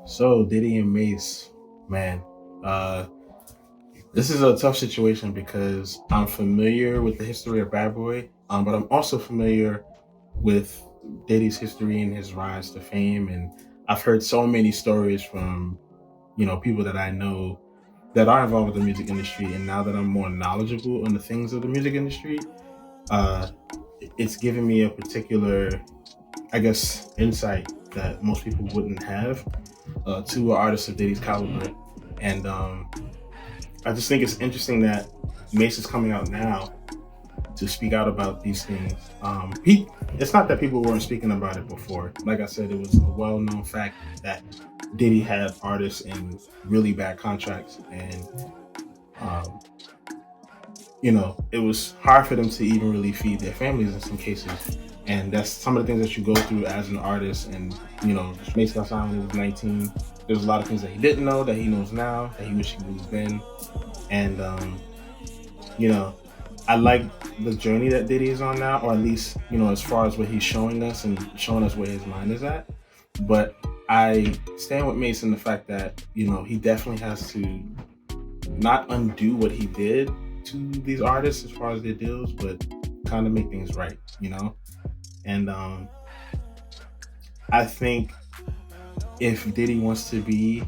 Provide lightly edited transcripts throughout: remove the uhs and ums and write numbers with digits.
So Diddy and Mase, man, uh, this is a tough situation because I'm familiar with the history of Bad Boy, but I'm also familiar with Diddy's history and his rise to fame, and I've heard so many stories from people that I know that are involved with the music industry, and now that I'm more knowledgeable on the things of the music industry, uh, it's given me a particular, I guess, insight that most people wouldn't have to artists of Diddy's caliber. And I just think it's interesting that Mace is coming out now to speak out about these things. It's not that people weren't speaking about it before. Like I said, it was a well-known fact that Diddy had artists in really bad contracts, and um, it was hard for them to even really feed their families in some cases. And that's some of the things that you go through as an artist. And Mace got signed when he was 19. There's a lot of things that he didn't know that he knows now that he wish he would have been. And you know, I like the journey that Diddy is on now, or at least as far as what he's showing us and showing us where his mind is at. But I stand with Mace in the fact that he definitely has to not undo what he did to these artists as far as their deals, but kind of make things right. And I think if Diddy wants to be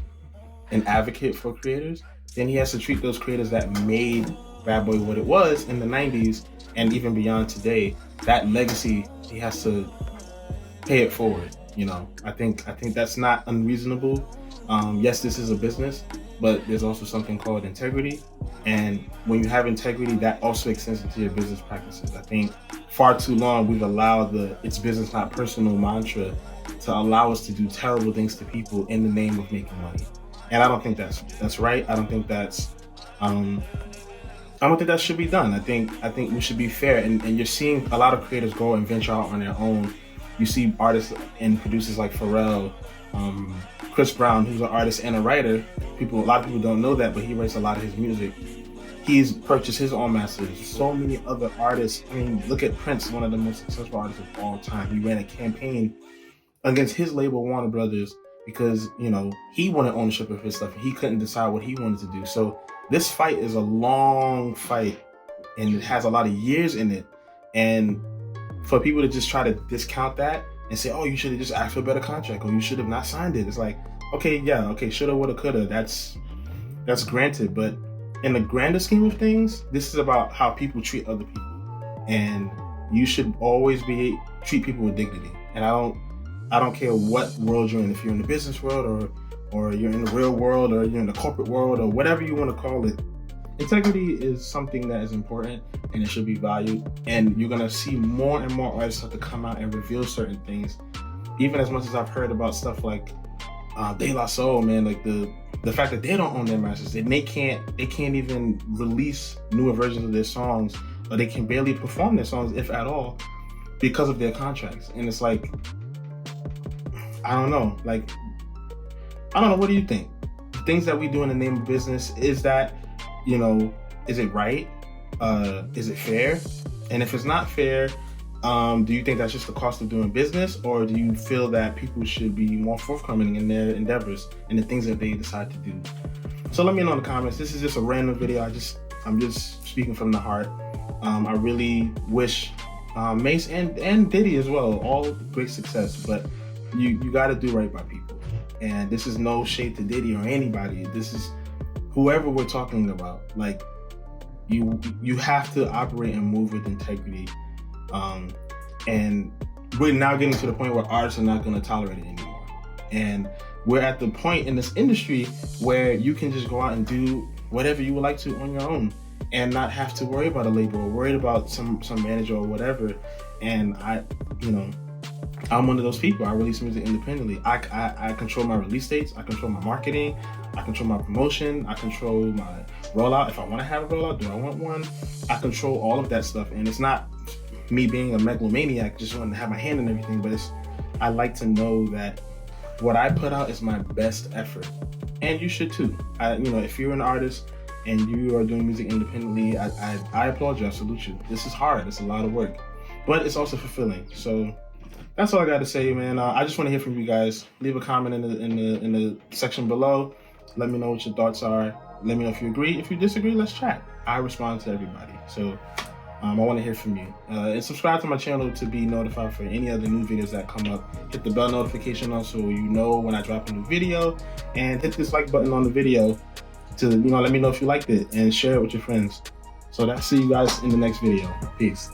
an advocate for creators, then he has to treat those creators that made Bad Boy what it was in the 90s and even beyond today. That legacy, he has to pay it forward. I think that's not unreasonable. Yes, this is a business, but there's also something called integrity. And when you have integrity, that also extends into your business practices. I think far too long we've allowed the "it's business not personal" mantra to allow us to do terrible things to people in the name of making money. And I don't think that's right. Um, I don't think that should be done. I think we should be fair. And you're seeing a lot of creators go and venture out on their own. You see artists and producers like Pharrell, um, Chris Brown, who's an artist and a writer. A lot of people don't know that, but he writes a lot of his music. He's purchased his own masters. So many other artists. I mean, look at Prince, one of the most successful artists of all time. He ran a campaign against his label, Warner Brothers, because he wanted ownership of his stuff. He couldn't decide what he wanted to do. So this fight is a long fight, and it has a lot of years in it. And for people to just try to discount that and say, "Oh, you should have just asked for a better contract, or you should have not signed it," it's like, okay, yeah, okay, shoulda, woulda, coulda. That's granted, but in the grander scheme of things, this is about how people treat other people, and you should always treat people with dignity. And I don't care what world you're in, if you're in the business world or you're in the real world or you're in the corporate world or whatever you want to call it. Integrity is something that is important and it should be valued. And you're gonna see more and more artists have to come out and reveal certain things. Even as much as I've heard about stuff like De La Soul, man, like the fact that they don't own their masters, and they can't even release newer versions of their songs, or they can barely perform their songs if at all because of their contracts. And it's like, I don't know. Like, I don't know. What do you think? Things that we do in the name of business, is that, is it right? Is it fair? And if it's not fair, do you think that's just the cost of doing business, or do you feel that people should be more forthcoming in their endeavors and the things that they decide to do? So let me know in the comments. This is just a random video. I'm just speaking from the heart. I really wish Mace and Diddy as well all great success, but you got to do right by people. And this is no shade to Diddy or anybody. This is whoever we're talking about. Like, you have to operate and move with integrity. And we're now getting to the point where artists are not going to tolerate it anymore. And we're at the point in this industry where you can just go out and do whatever you would like to on your own and not have to worry about a label or worried about some manager or whatever. And I'm one of those people. I release music independently. I control my release dates. I control my marketing. I control my promotion. I control my rollout. If I want to have a rollout, do I want one? I control all of that stuff. And it's not me being a megalomaniac, just wanting to have my hand in everything, but I like to know that what I put out is my best effort. And you should too. If you're an artist and you are doing music independently, I applaud you. I salute you. This is hard. It's a lot of work, but it's also fulfilling. So that's all I got to say, man. I just want to hear from you guys. Leave a comment in the section below. Let me know what your thoughts are. Let me know if you agree. If you disagree, let's chat. I respond to everybody. So I want to hear from you. And subscribe to my channel to be notified for any other new videos that come up. Hit the bell notification on so you know when I drop a new video. And hit this like button on the video to, let me know if you liked it. And share it with your friends. So see you guys in the next video. Peace.